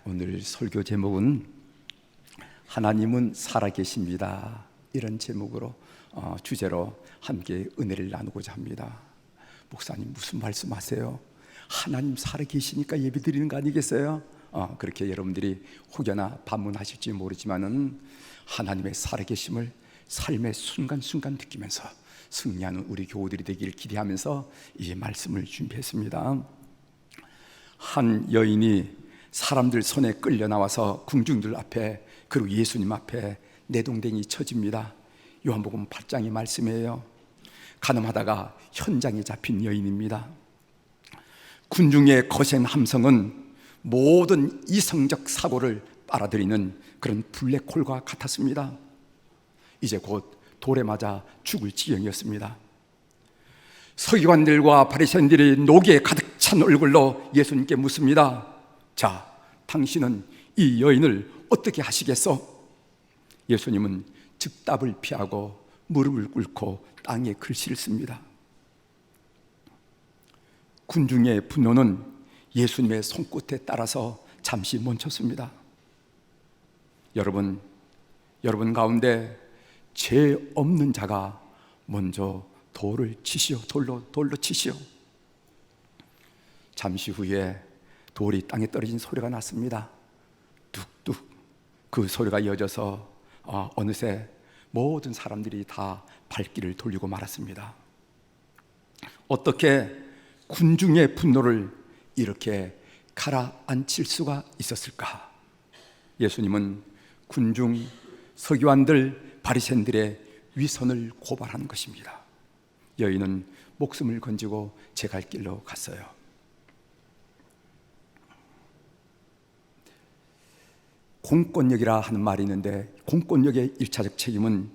오늘 설교 제목은 하나님은 살아계십니다, 이런 제목으로 주제로 함께 은혜를 나누고자 합니다. 목사님 무슨 말씀하세요? 하나님 살아계시니까 예배드리는 거 아니겠어요? 그렇게 여러분들이 혹여나 반문하실지 모르지만은 하나님의 살아계심을 삶의 순간순간 느끼면서 승리하는 우리 교우들이 되기를 기대하면서 이 말씀을 준비했습니다. 한 여인이 사람들 손에 끌려 나와서 궁중들 앞에, 그리고 예수님 앞에 내동댕이 쳐집니다. 요한복음 8장의 말씀이에요. 가늠하다가 현장에 잡힌 여인입니다. 군중의 거센 함성은 모든 이성적 사고를 빨아들이는 그런 블랙홀과 같았습니다. 이제 곧 돌에 맞아 죽을 지경이었습니다. 서기관들과 바리새인들이 노기에 가득 찬 얼굴로 예수님께 묻습니다. 자, 당신은 이 여인을 어떻게 하시겠소? 예수님은 즉답을 피하고 무릎을 꿇고 땅에 글씨를 씁니다. 군중의 분노는 예수님의 손끝에 따라서 잠시 멈췄습니다. 여러분 가운데 죄 없는 자가 먼저 돌을 치시오. 돌로 치시오. 잠시 후에 돌이 땅에 떨어진 소리가 났습니다. 뚝뚝. 그 소리가 이어져서 어느새 모든 사람들이 다 발길을 돌리고 말았습니다. 어떻게 군중의 분노를 이렇게 가라앉힐 수가 있었을까? 예수님은 군중, 서기관들, 바리새인들의 위선을 고발하는 것입니다. 여인은 목숨을 건지고 제 갈 길로 갔어요. 공권력이라 하는 말이 있는데, 공권력의 1차적 책임은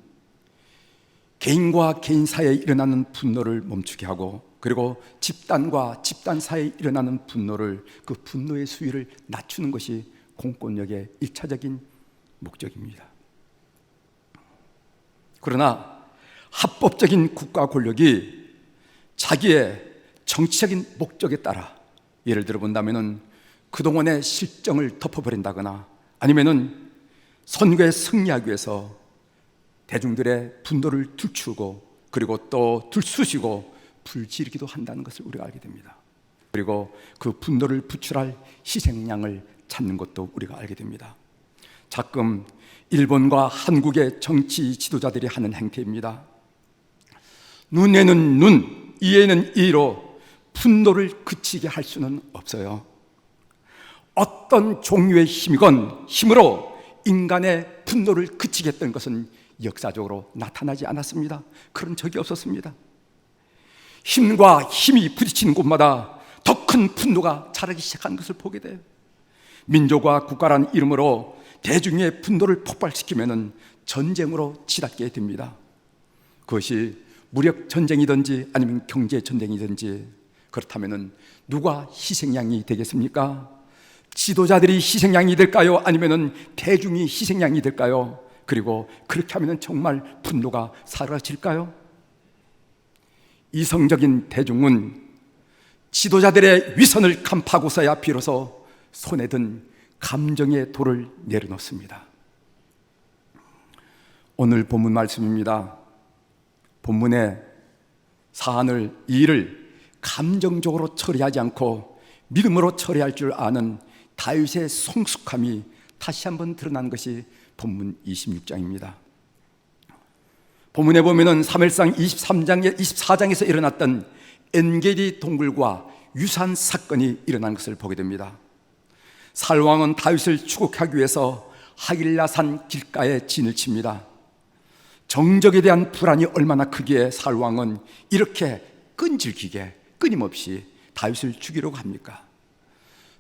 개인과 개인 사이에 일어나는 분노를 멈추게 하고, 그리고 집단과 집단 사이에 일어나는 분노를, 그 분노의 수위를 낮추는 것이 공권력의 1차적인 목적입니다. 그러나 합법적인 국가 권력이 자기의 정치적인 목적에 따라, 예를 들어 본다면은 그동안의 실정을 덮어버린다거나, 아니면은 선거에 승리하기 위해서 대중들의 분노를 들추고, 그리고 또 들쑤시고 불지르기도 한다는 것을 우리가 알게 됩니다. 그리고 그 분노를 부출할 희생양을 찾는 것도 우리가 알게 됩니다. 가끔 일본과 한국의 정치 지도자들이 하는 행태입니다. 눈에는 눈, 이에는 이로 분노를 그치게 할 수는 없어요. 어떤 종류의 힘으로 인간의 분노를 그치겠다는 것은 역사적으로 나타나지 않았습니다. 그런 적이 없었습니다. 힘과 힘이 부딪히는 곳마다 더 큰 분노가 자라기 시작한 것을 보게 돼요. 민족과 국가라는 이름으로 대중의 분노를 폭발시키면 전쟁으로 치닫게 됩니다. 그것이 무력 전쟁이든지 아니면 경제 전쟁이든지. 그렇다면 누가 희생양이 되겠습니까? 지도자들이 희생양이 될까요? 아니면 대중이 희생양이 될까요? 그리고 그렇게 하면 정말 분노가 사라질까요? 이성적인 대중은 지도자들의 위선을 간파하고서야 비로소 손에 든 감정의 돌을 내려놓습니다. 오늘 본문 말씀입니다. 본문의 사안을, 이 일을 감정적으로 처리하지 않고 믿음으로 처리할 줄 아는 다윗의 성숙함이 다시 한번 드러난 것이 본문 26장입니다. 본문에 보면은 사무엘상 24장에서 일어났던 엔게디 동굴과 유사한 사건이 일어난 것을 보게 됩니다. 사울왕은 다윗을 추국하기 위해서 하길라산 길가에 진을 칩니다. 정적에 대한 불안이 얼마나 크기에 사울왕은 이렇게 끈질기게 끊임없이 다윗을 죽이려고 합니까?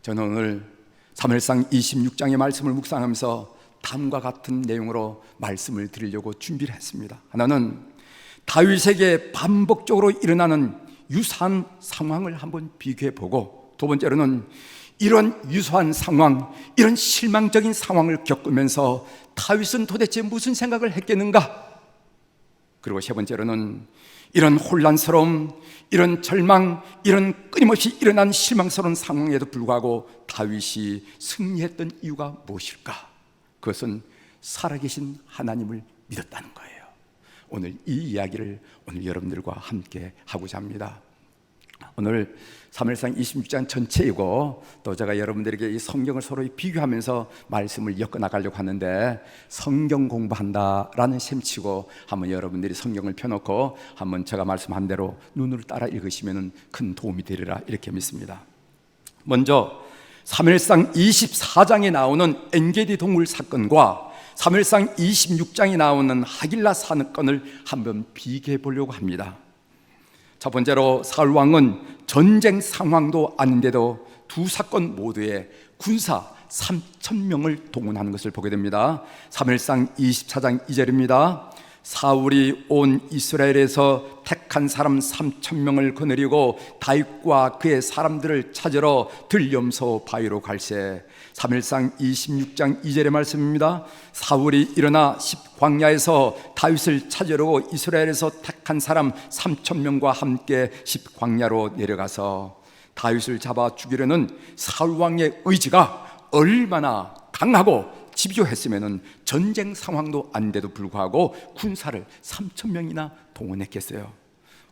저는 오늘 사무엘상 26장의 말씀을 묵상하면서 다음과 같은 내용으로 말씀을 드리려고 준비를 했습니다. 하나는 다윗에게 반복적으로 일어나는 유사한 상황을 한번 비교해 보고, 두 번째로는 이런 유사한 상황, 이런 실망적인 상황을 겪으면서 다윗은 도대체 무슨 생각을 했겠는가? 그리고 세 번째로는 이런 혼란스러움, 이런 절망, 이런 끊임없이 일어난 실망스러운 상황에도 불구하고 다윗이 승리했던 이유가 무엇일까? 그것은 살아계신 하나님을 믿었다는 거예요. 오늘 이 이야기를 오늘 여러분들과 함께 하고자 합니다. 오늘 사무엘상 26장 전체이고 또 제가 여러분들에게 이 성경을 서로 비교하면서 말씀을 엮어나가려고 하는데, 성경 공부한다라는 셈치고 한번 여러분들이 성경을 펴놓고 한번 제가 말씀한 대로 눈으로 따라 읽으시면 큰 도움이 되리라 이렇게 믿습니다. 먼저 사무엘상 24장에 나오는 엔게디 동굴 사건과 사무엘상 26장에 나오는 하길라 사건을 한번 비교해 보려고 합니다. 첫 번째로 사울 왕은 전쟁 상황도 아닌데도 두 사건 모두에 군사 3,000명을 동원하는 것을 보게 됩니다. 사무엘상 24장 2절입니다. 사울이 온 이스라엘에서 택한 사람 3,000명을 거느리고 다윗과 그의 사람들을 찾으러 들염소 바위로 갈새. 사무엘상 26장 2절의 말씀입니다. 사울이 일어나 십광야에서 다윗을 찾으려고 이스라엘에서 택한 사람 3,000명과 함께 십광야로 내려가서 다윗을 잡아 죽이려는 사울 왕의 의지가 얼마나 강하고 집요했으면 전쟁 상황도 아닌데도 불구하고 군사를 3,000명이나 동원했겠어요.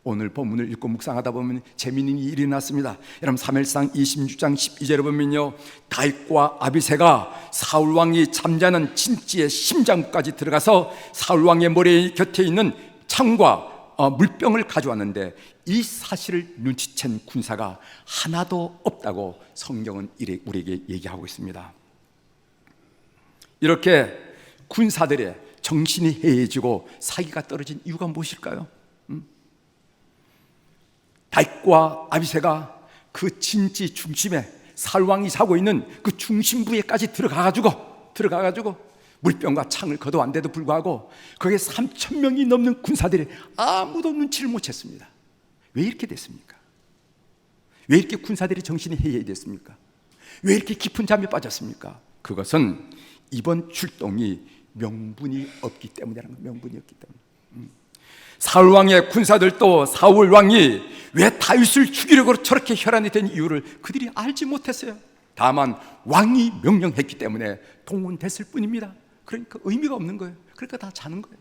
오늘 본문을 읽고 묵상하다 보면 재미있는 일이 일어났습니다. 여러분 사무엘상 26장 12절에 보면요, 다윗과 아비새가 사울 왕이 잠자는 진지의 심장까지 들어가서 사울 왕의 머리 곁에 있는 창과 물병을 가져왔는데 이 사실을 눈치챈 군사가 하나도 없다고 성경은 우리에게 얘기하고 있습니다. 이렇게 군사들의 정신이 해이해지고 사기가 떨어진 이유가 무엇일까요? 다윗과 아비새가 그 진지 중심에 사울 왕이 자고 있는 그 중심부에까지 들어가가지고 물병과 창을 거둬왔는데도 불구하고 거기에 3,000명이 넘는 군사들이 아무도 눈치를 못 챘습니다. 왜 이렇게 됐습니까? 왜 이렇게 군사들이 정신이 해이해졌습니까? 왜 이렇게 깊은 잠에 빠졌습니까? 그것은 이번 출동이 명분이 없기 때문이라는 거예요. 명분이 없기 때문에. 사울 왕의 군사들도 사울 왕이 왜 다윗을 죽이려고 저렇게 혈안이 된 이유를 그들이 알지 못했어요. 다만 왕이 명령했기 때문에 동원됐을 뿐입니다. 그러니까 의미가 없는 거예요. 그러니까 다 자는 거예요.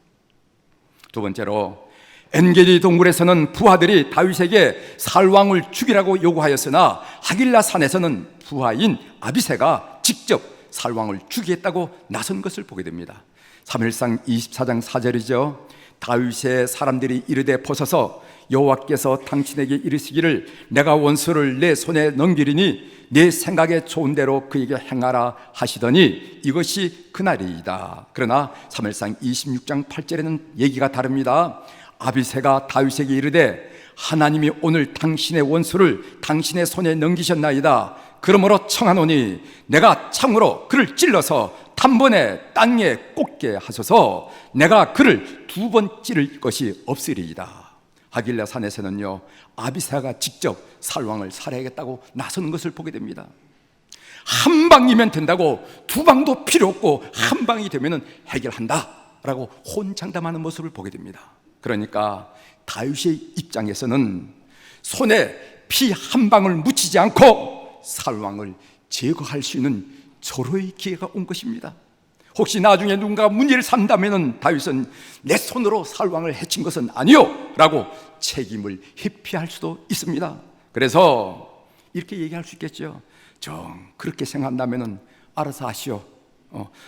두 번째로 엔게디 동굴에서는 부하들이 다윗에게 사울 왕을 죽이라고 요구하였으나 하길라 산에서는 부하인 아비새가 직접 사울 왕을 죽이겠다고 나선 것을 보게 됩니다. 사무엘상 24장 4절이죠. 다윗의 사람들이 이르되 벗어서 여호와께서 당신에게 이르시기를 내가 원수를 내 손에 넘기리니 내 생각에 좋은 대로 그에게 행하라 하시더니 이것이 그날이다. 그러나 사무엘상 26장 8절에는 얘기가 다릅니다. 아비새가 다윗에게 이르되 하나님이 오늘 당신의 원수를 당신의 손에 넘기셨나이다. 그러므로 청하노니 내가 창으로 그를 찔러서 단번에 땅에 꽂게 하소서. 내가 그를 2번 찌를 것이 없으리이다. 하길라 산에서는요, 아비새가 직접 사울 왕을 살해하겠다고 나서는 것을 보게 됩니다. 한 방이면 된다고, 2방도 필요 없고 한 방이 되면 해결한다라고 혼장담하는 모습을 보게 됩니다. 그러니까 다윗의 입장에서는 손에 피 한 방울 묻히지 않고 사울 왕을 제거할 수 있는 절호의 기회가 온 것입니다. 혹시 나중에 누군가 문제를 삼다면 다윗은 내 손으로 사울 왕을 해친 것은 아니요 라고 책임을 회피할 수도 있습니다. 그래서 이렇게 얘기할 수 있겠죠. 정 그렇게 생각한다면 알아서 하시오.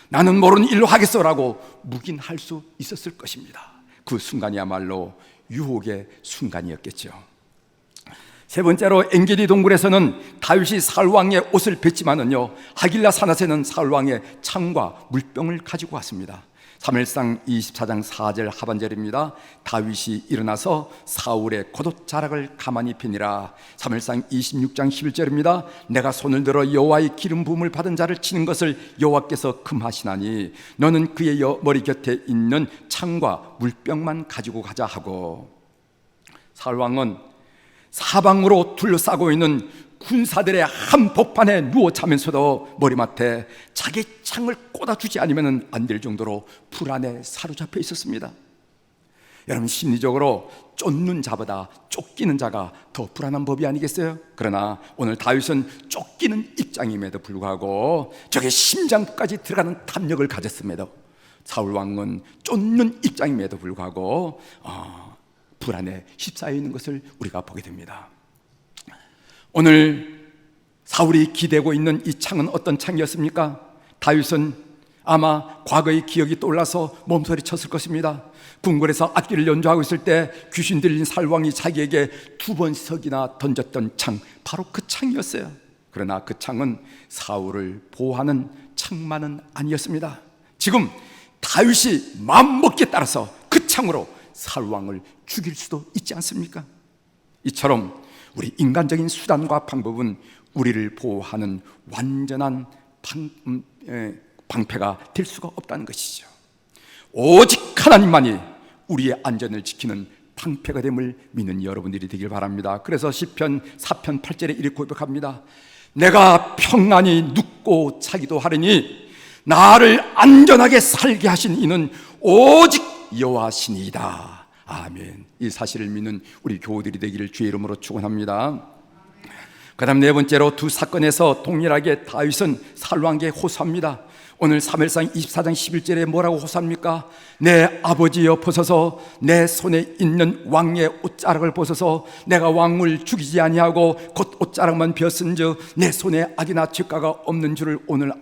나는 모르는 일로 하겠어 라고 묵인할 수 있었을 것입니다. 그 순간이야말로 유혹의 순간이었겠죠. 세 번째로 엔게디 동굴에서는 다윗이 사울 왕의 옷을 뱉지만은요, 하길라 산에서는 사울 왕의 창과 물병을 가지고 왔습니다. 사무엘상 24장 4절 하반절입니다. 다윗이 일어나서 사울의 겉옷자락을 가만히 펴니라. 사무엘상 26장 11절입니다. 내가 손을 들어 여호와의 기름 부음을 받은 자를 치는 것을 여호와께서 금하시나니 너는 그의 머리 곁에 있는 창과 물병만 가지고 가자 하고, 사울 왕은 사방으로 둘러싸고 있는 군사들의 한복판에 누워 자면서도 머리맡에 자기 창을 꽂아주지 않으면 안 될 정도로 불안에 사로잡혀 있었습니다. 여러분, 심리적으로 쫓는 자보다 쫓기는 자가 더 불안한 법이 아니겠어요? 그러나 오늘 다윗은 쫓기는 입장임에도 불구하고 저게 심장까지 들어가는 탐욕을 가졌음에도, 사울 왕은 쫓는 입장임에도 불구하고 불안에 휩싸여 있는 것을 우리가 보게 됩니다. 오늘 사울이 기대고 있는 이 창은 어떤 창이었습니까? 다윗은 아마 과거의 기억이 떠올라서 몸서리 쳤을 것입니다. 궁궐에서 악기를 연주하고 있을 때 귀신 들린 사울왕이 자기에게 2번씩이나 던졌던 창, 바로 그 창이었어요. 그러나 그 창은 사울을 보호하는 창만은 아니었습니다. 지금 다윗이 마음먹기에 따라서 그 창으로 사울왕을 죽일 수도 있지 않습니까? 이처럼 우리 인간적인 수단과 방법은 우리를 보호하는 완전한 방패가 될 수가 없다는 것이죠. 오직 하나님만이 우리의 안전을 지키는 방패가 됨을 믿는 여러분들이 되길 바랍니다. 그래서 시편 4편 8절에 이렇게 고백합니다. 내가 평안히 눕고 자기도 하리니 나를 안전하게 살게 하신 이는 오직 여호와시니이다. 아멘. 이 사실을 믿는 우리 교우들이 되기를 주의 이름으로 축원합니다. 그 다음 네 번째로, 두 사건에서 동일하게 다윗은 사울왕에게 호소합니다. 오늘 사무엘상 24장 11절에 뭐라고 호소합니까? 내 아버지여 보소서, 내 손에 있는 왕의 옷자락을 보소서. 내가 왕을 죽이지 아니하고 곧 옷자락만 베었은즉 내 손에 악이나 죄가가 없는 줄을 오늘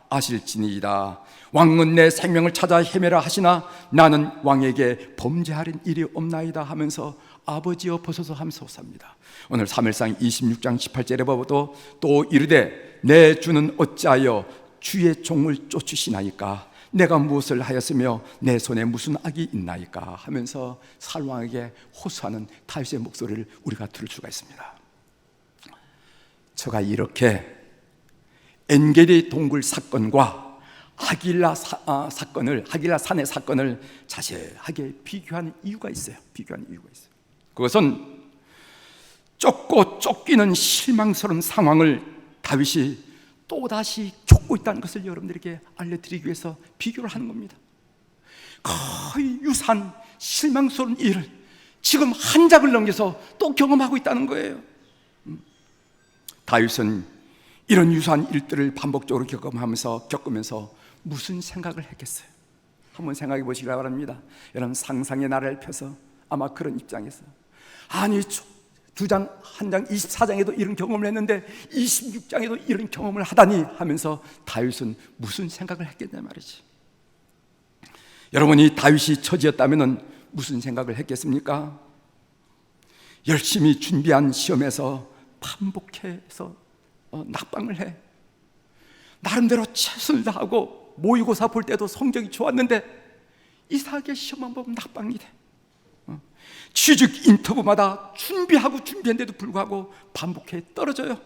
아실지니이다. 왕은 내 생명을 찾아 헤매라 하시나 나는 왕에게 범죄하는 일이 없나이다 하면서 아버지여 보소서 하면서 호소합니다. 오늘 사무엘상 26장 18절에 보고도 또 이르되 내 주는 어찌하여 주의 종을 쫓으시나이까? 내가 무엇을 하였으며 내 손에 무슨 악이 있나이까? 하면서 사울왕에게 호소하는 다윗의 목소리를 우리가 들을 수가 있습니다. 제가 이렇게 엔게리 동굴 사건과 하길라 산의 사건을 자세하게 비교하는 이유가 있어요. 그것은 쫓고 쫓기는 실망스러운 상황을 다윗이 또다시 겪고 있다는 것을 여러분들에게 알려드리기 위해서 비교를 하는 겁니다. 거의 유사한 실망스러운 일을 지금 한 장을 넘겨서 또 경험하고 있다는 거예요. 다윗은 이런 유사한 일들을 반복적으로 겪으면서 무슨 생각을 했겠어요? 한번 생각해 보시기 바랍니다. 여러분, 상상의 나라를 펴서 아마 그런 입장에서 아니 한 장 24장에도 이런 경험을 했는데 26장에도 이런 경험을 하다니 하면서 다윗은 무슨 생각을 했겠냐 말이지. 여러분이 다윗이 처지였다면 무슨 생각을 했겠습니까? 열심히 준비한 시험에서 반복해서 낙방을 해. 나름대로 최선을 다하고 모의고사 볼 때도 성적이 좋았는데 이상하게 시험만 보면 낙방이 돼. 취직 인터뷰마다 준비했는데도 불구하고 반복해 떨어져요.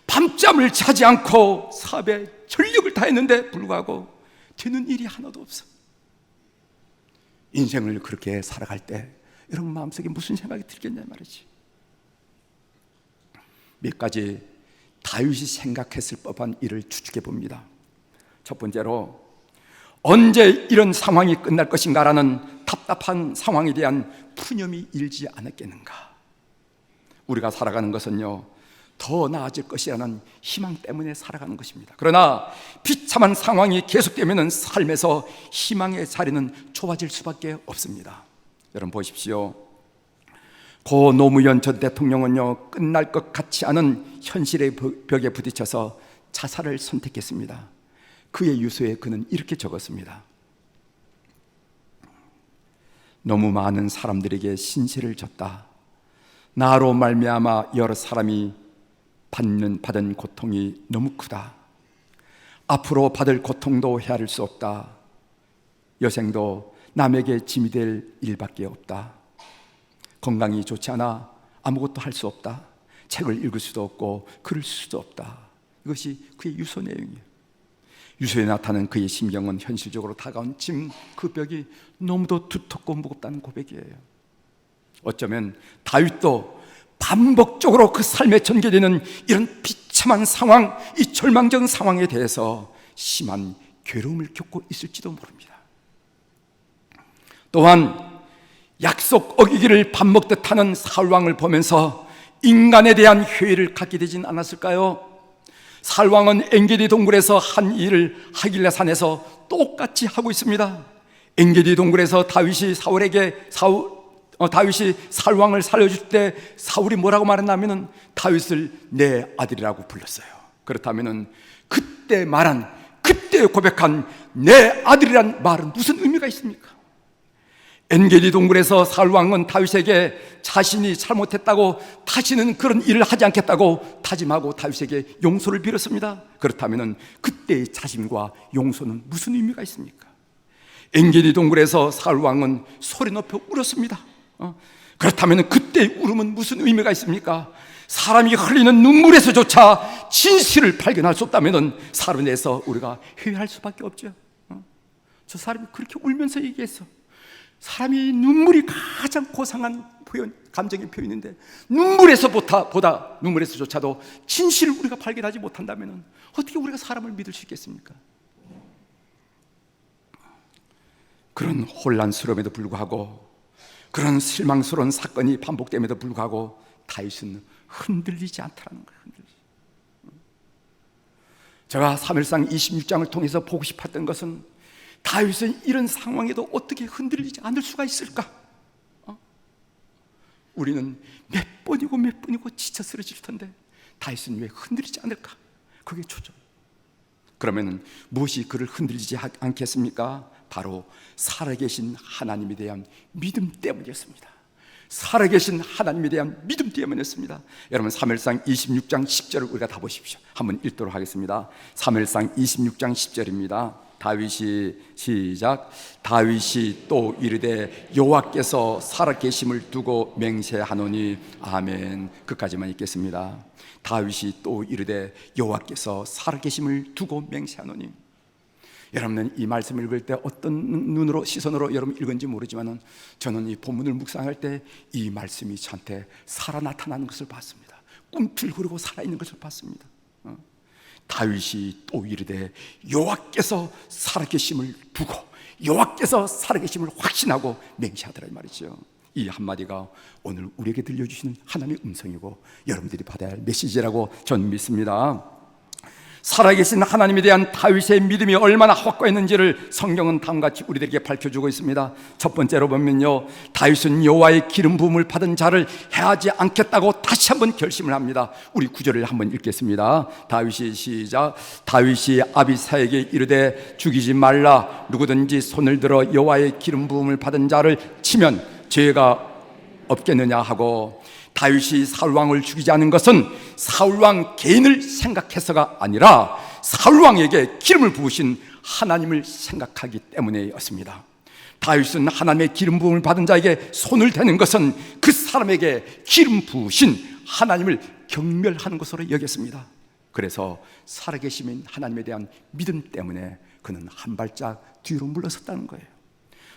밤잠을 자지 않고 사업에 전력을 다했는데 불구하고 되는 일이 하나도 없어. 인생을 그렇게 살아갈 때 여러분 마음속에 무슨 생각이 들겠냐 말이지. 몇 가지 다윗이 생각했을 법한 일을 추측해 봅니다. 첫 번째로, 언제 이런 상황이 끝날 것인가라는 답답한 상황에 대한 푸념이 일지 않았겠는가. 우리가 살아가는 것은요, 더 나아질 것이라는 희망 때문에 살아가는 것입니다. 그러나 비참한 상황이 계속되면 삶에서 희망의 자리는 좁아질 수밖에 없습니다. 여러분 보십시오. 고 노무현 전 대통령은요, 끝날 것 같지 않은 현실의 벽에 부딪혀서 자살을 선택했습니다. 그의 유서에 그는 이렇게 적었습니다. 너무 많은 사람들에게 신세를 졌다. 나로 말미암아 여러 사람이 받은 고통이 너무 크다. 앞으로 받을 고통도 헤아릴 수 없다. 여생도 남에게 짐이 될 일밖에 없다. 건강이 좋지 않아 아무것도 할 수 없다. 책을 읽을 수도 없고 글을 쓸 수도 없다. 이것이 그의 유서 내용이에요. 유서에 나타나는 그의 심경은 현실적으로 다가온 짐, 그 벽이 너무도 두텁고 무겁다는 고백이에요. 어쩌면 다윗도 반복적으로 그 삶에 전개되는 이런 비참한 상황, 이 절망적인 상황에 대해서 심한 괴로움을 겪고 있을지도 모릅니다. 또한 약속 어기기를 밥 먹듯 하는 사울 왕을 보면서 인간에 대한 회의를 갖게 되진 않았을까요? 사울 왕은 엔게디 동굴에서 한 일을 하길라 산에서 똑같이 하고 있습니다. 엔게디 동굴에서 다윗이 사울 왕을 살려줄 때 사울이 뭐라고 말했냐면은 다윗을 내 아들이라고 불렀어요. 그렇다면은 그때 고백한 내 아들이란 말은 무슨 의미가 있습니까? 엔게디 동굴에서 사울 왕은 다윗에게 자신이 잘못했다고 다시는 그런 일을 하지 않겠다고 다짐하고 다윗에게 용서를 빌었습니다. 그렇다면 그때의 자심과 용서는 무슨 의미가 있습니까? 엔게디 동굴에서 사울 왕은 소리 높여 울었습니다. 그렇다면 그때의 울음은 무슨 의미가 있습니까? 사람이 흘리는 눈물에서조차 진실을 발견할 수 없다면 사람에 대해서 우리가 회의할 수밖에 없죠. 저 사람이 그렇게 울면서 얘기했어. 사람이 눈물이 가장 고상한 감정의 표현인데 눈물에서조차도 진실을 우리가 발견하지 못한다면 어떻게 우리가 사람을 믿을 수 있겠습니까? 그런 혼란스러움에도 불구하고, 그런 실망스러운 사건이 반복됨에도 불구하고 다윗은 흔들리지 않다는 거예요. 제가 사무엘상 26장을 통해서 보고 싶었던 것은 다윗은 이런 상황에도 어떻게 흔들리지 않을 수가 있을까? 우리는 몇 번이고 지쳐 쓰러질 텐데 다윗은 왜 흔들리지 않을까? 그게 초점. 그러면 무엇이 그를 흔들리지 않겠습니까? 바로 살아계신 하나님에 대한 믿음 때문이었습니다. 살아계신 하나님에 대한 믿음 때문이었습니다. 여러분, 사무엘상 26장 10절을 우리가 다 보십시오. 한번 읽도록 하겠습니다. 사무엘상 26장 10절입니다. 다윗이 또 이르되 여호와께서 살아계심을 두고 맹세하노니. 아멘. 끝까지만 읽겠습니다. 다윗이 또 이르되 여호와께서 살아계심을 두고 맹세하노니. 여러분은 이 말씀을 읽을 때 어떤 시선으로 여러분 읽은지 모르지만 저는 이 본문을 묵상할 때 이 말씀이 저한테 살아 나타나는 것을 봤습니다. 꿈틀거리고 살아있는 것을 봤습니다. 다윗이 또 이르되 여호와께서 살아계심을 두고, 여호와께서 살아계심을 확신하고 맹세하더라, 이 말이죠. 이 한마디가 오늘 우리에게 들려주시는 하나님의 음성이고 여러분들이 받아야 할 메시지라고 저는 믿습니다. 살아계신 하나님에 대한 다윗의 믿음이 얼마나 확고했는지를 성경은 다음같이 우리들에게 밝혀주고 있습니다. 첫 번째로 보면요, 다윗은 여호와의 기름 부음을 받은 자를 해하지 않겠다고 다시 한번 결심을 합니다. 우리 구절을 한번 읽겠습니다. 다윗이 아비사에게 이르되 죽이지 말라. 누구든지 손을 들어 여호와의 기름 부음을 받은 자를 치면 죄가 없겠느냐 하고, 다윗이 사울왕을 죽이지 않은 것은 사울왕 개인을 생각해서가 아니라 사울왕에게 기름을 부으신 하나님을 생각하기 때문이었습니다. 다윗은 하나님의 기름 부음을 받은 자에게 손을 대는 것은 그 사람에게 기름 부으신 하나님을 경멸하는 것으로 여겼습니다. 그래서 살아계신 하나님에 대한 믿음 때문에 그는 한 발짝 뒤로 물러섰다는 거예요.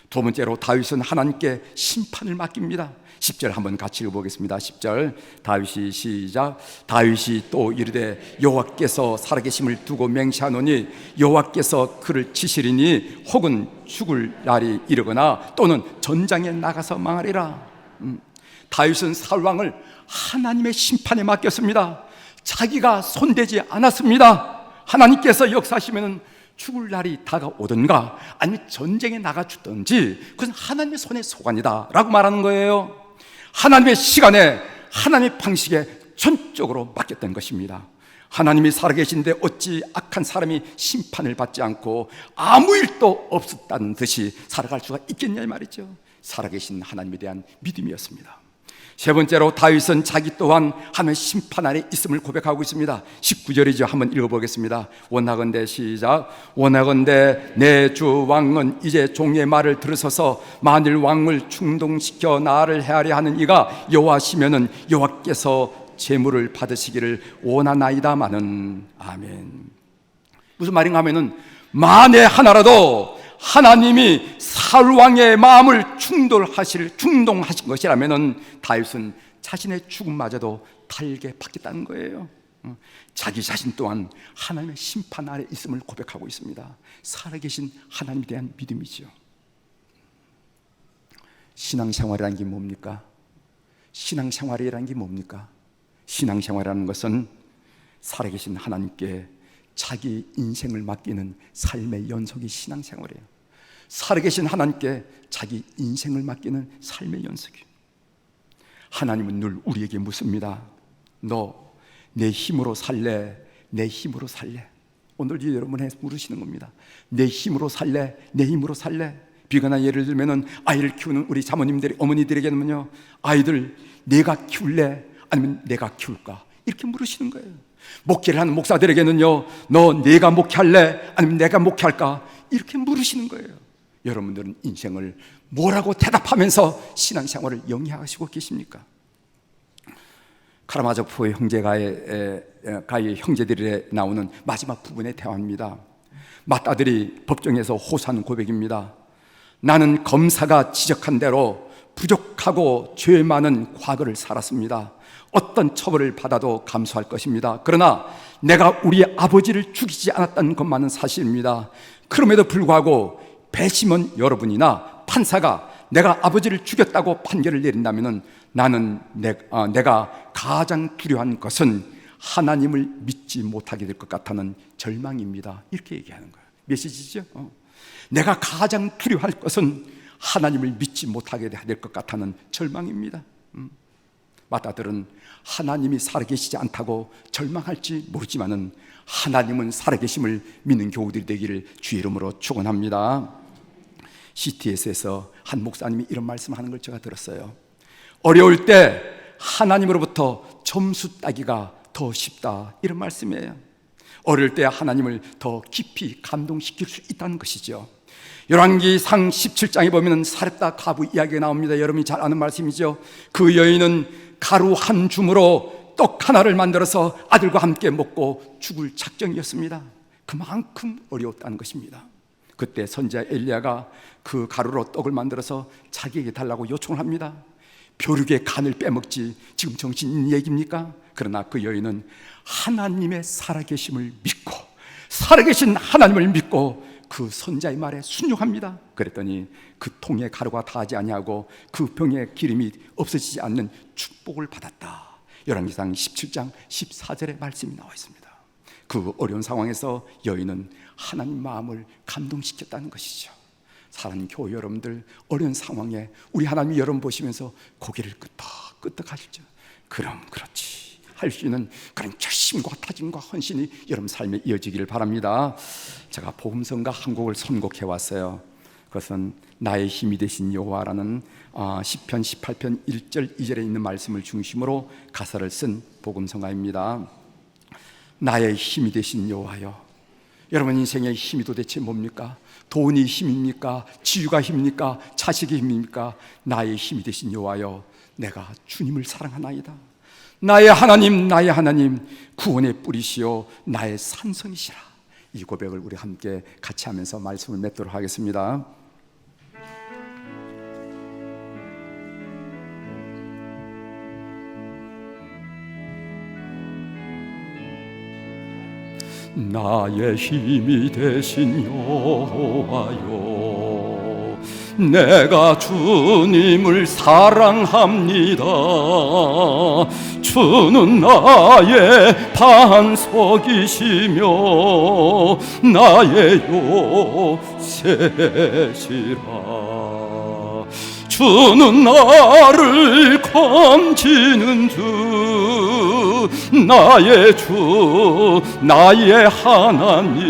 두 번째로 다윗은 하나님께 심판을 맡깁니다. 10절 한번 같이 읽어보겠습니다. 10절 다윗이 또 이르되 여호와께서 살아계심을 두고 맹세하노니 여호와께서 그를 치시리니 혹은 죽을 날이 이르거나 또는 전장에 나가서 망하리라. 다윗은 사울왕을 하나님의 심판에 맡겼습니다. 자기가 손대지 않았습니다. 하나님께서 역사하시면 죽을 날이 다가오든가 아니면 전쟁에 나가 죽든지 그것은 하나님의 손에 소관이다 라고 말하는 거예요. 하나님의 시간에 하나님의 방식에 전적으로 맡겼던 것입니다. 하나님이 살아계신데 어찌 악한 사람이 심판을 받지 않고 아무 일도 없었다는 듯이 살아갈 수가 있겠냐 이 말이죠. 살아계신 하나님에 대한 믿음이었습니다. 세 번째로 다윗은 자기 또한 하나님의 심판 아래 있음을 고백하고 있습니다. 19절이죠. 한번 읽어보겠습니다. 원하건대 내 주 왕은 이제 종의 말을 들으소서. 만일 왕을 충동시켜 나를 해하려 하는 이가 여호와시면은 여호와께서 제물을 받으시기를 원하나이다마는. 아멘. 무슨 말인가 하면은 만에 하나라도 하나님이 사울왕의 마음을 충동하신 것이라면 다윗은 자신의 죽음마저도 달게 받겠다는 거예요. 자기 자신 또한 하나님의 심판 아래 있음을 고백하고 있습니다. 살아계신 하나님에 대한 믿음이죠. 신앙생활이라는 게 뭡니까? 신앙생활이라는 게 뭡니까? 신앙생활이라는 것은 살아계신 하나님께 자기 인생을 맡기는 삶의 연속이 신앙생활이에요. 살아계신 하나님께 자기 인생을 맡기는 삶의 연속이에요. 하나님은 늘 우리에게 묻습니다. 너 내 힘으로 살래? 내 힘으로 살래? 오늘 여러분에게 물으시는 겁니다. 내 힘으로 살래? 내 힘으로 살래? 비거나 예를 들면 아이를 키우는 우리 자모님들이, 어머니들에게는요, 아이들 내가 키울래? 아니면 내가 키울까? 이렇게 물으시는 거예요. 목회를 하는 목사들에게는요, 너 내가 목회할래? 아니면 내가 목회할까? 이렇게 물으시는 거예요. 여러분들은 인생을 뭐라고 대답하면서 신앙생활을 영위하시고 계십니까? 카라마조프의 가의 형제들에 나오는 마지막 부분의 대화입니다. 맏아들이 법정에서 호소하는 고백입니다. 나는 검사가 지적한 대로 부족하고 죄 많은 과거를 살았습니다. 어떤 처벌을 받아도 감수할 것입니다. 그러나 내가 우리 아버지를 죽이지 않았다는 것만은 사실입니다. 그럼에도 불구하고 배심원 여러분이나 판사가 내가 아버지를 죽였다고 판결을 내린다면 나는 내가 가장 두려워한 것은 하나님을 믿지 못하게 될 것 같다는 절망입니다. 이렇게 얘기하는 거예요. 메시지죠. 내가 가장 두려워할 것은 하나님을 믿지 못하게 될 것 같다는 절망입니다. 맏아들은 하나님이 살아계시지 않다고 절망할지 모르지만은 하나님은 살아계심을 믿는 교우들이 되기를 주의 이름으로 축원합니다. CTS에서 한 목사님이 이런 말씀하는 걸 제가 들었어요. 어려울 때 하나님으로부터 점수 따기가 더 쉽다, 이런 말씀이에요. 어려울 때 하나님을 더 깊이 감동시킬 수 있다는 것이죠. 열왕기상 17장에 보면 사렙다 가부 이야기가 나옵니다. 여러분이 잘 아는 말씀이죠. 그 여인은 가루 한 줌으로 떡 하나를 만들어서 아들과 함께 먹고 죽을 작정이었습니다. 그만큼 어려웠다는 것입니다. 그때 선지자 엘리야가 그 가루로 떡을 만들어서 자기에게 달라고 요청을 합니다. 벼룩의 간을 빼먹지 지금 정신 있는 얘기입니까? 그러나 그 여인은 하나님의 살아계심을 믿고, 살아계신 하나님을 믿고 그 선지자의 말에 순종합니다. 그랬더니 그 통에 가루가 닿지 아니하고 그 병에 기름이 없어지지 않는 축복을 받았다. 열왕기상 17장 14절의 말씀이 나와 있습니다. 그 어려운 상황에서 여인은 하나님 마음을 감동시켰다는 것이죠. 사랑하는 교회 여러분들, 어려운 상황에 우리 하나님 여러분 보시면서 고개를 끄덕끄덕 하시죠. 그럼 그렇지 할 수 있는 그런 결심과 다짐과 헌신이 여러분 삶에 이어지기를 바랍니다. 제가 복음성가 한 곡을 선곡해 왔어요. 그것은 나의 힘이 되신 여호와라는 시편 18편 1절 2절에 있는 말씀을 중심으로 가사를 쓴 복음성가입니다. 나의 힘이 되신 여호와여. 여러분 인생의 힘이 도대체 뭡니까? 돈이 힘입니까? 지유가 힘입니까? 자식이 힘입니까? 나의 힘이 되신 여호와여, 내가 주님을 사랑하나이다. 나의 하나님, 나의 하나님, 구원의 뿌리시오, 나의 산성이시라. 이 고백을 우리 함께 같이 하면서 말씀을 맺도록 하겠습니다. 나의 힘이 되신 여호와여, 내가 주님을 사랑합니다. 주는 나의 반석이시며 나의 요새시라. 주는 나를 건지는 주, 나의 주, 나의 하나님,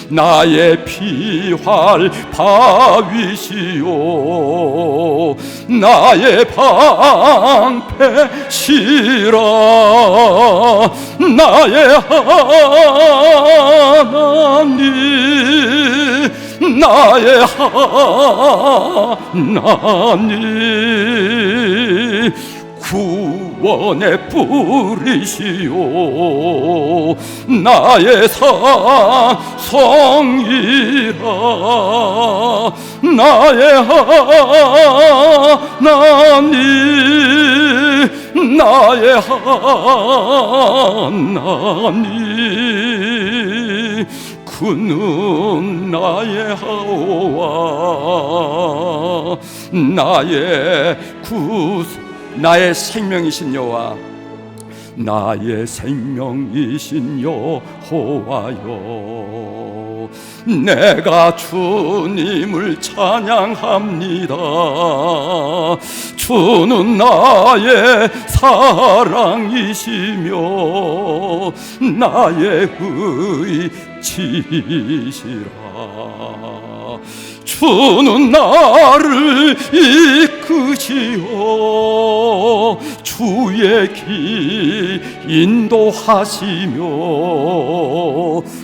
나의 피할 바위시오, 나의 방패시라. 나의 하나님, 나의 하나님, 구원의 뿌리시오, 나의 산성이라. 나의 하나님, 나의 하나님, 주는 나의 하오와 나의 나의 생명이신 여호와, 나의 생명이신 여호와여, 내가 주님을 찬양합니다. 주는 나의 사랑이시며 나의 의지시라. 주는 나를 이끄시어 주의 길 인도하시며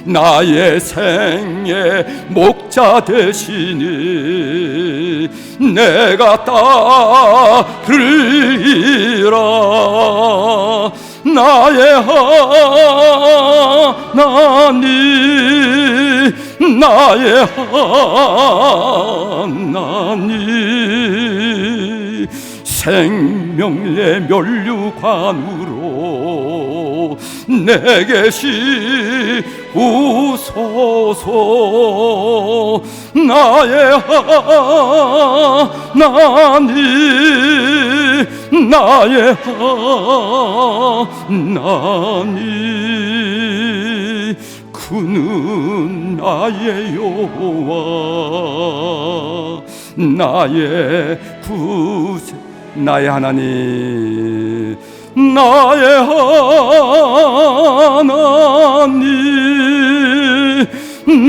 나의 생의 목자 되시니 내가 따르리라. 나의 하나님, 나의 하나님, 생명의 면류관으로 내게 시우소서. 나의 하나님, 나의 하나님, 그는 나의 여호와, 나의 구세, 나의 하나님, 나의 하나님,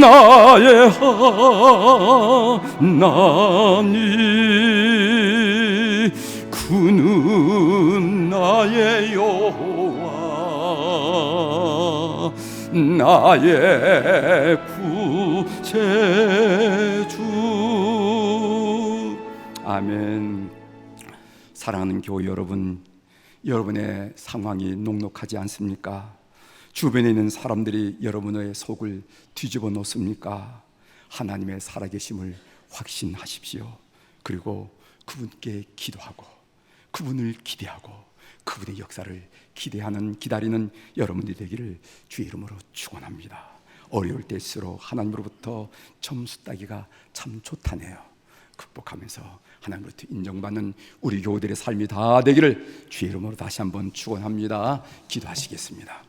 나의 하나님, 그는 나의 여호와, 나의 구세주. 아멘. 사랑하는 교회 여러분, 여러분의 상황이 녹록하지 않습니까? 주변에 있는 사람들이 여러분의 속을 뒤집어 놓습니까? 하나님의 살아계심을 확신하십시오. 그리고 그분께 기도하고 그분을 기대하고 그분의 역사를 기다리는 여러분들이 되기를 주의 이름으로 축원합니다. 어려울 때일수록 하나님으로부터 점수 따기가 참 좋다네요. 극복하면서 하나님으로부터 인정받는 우리 교우들의 삶이 다 되기를 주의 이름으로 다시 한번 축원합니다. 기도하시겠습니다.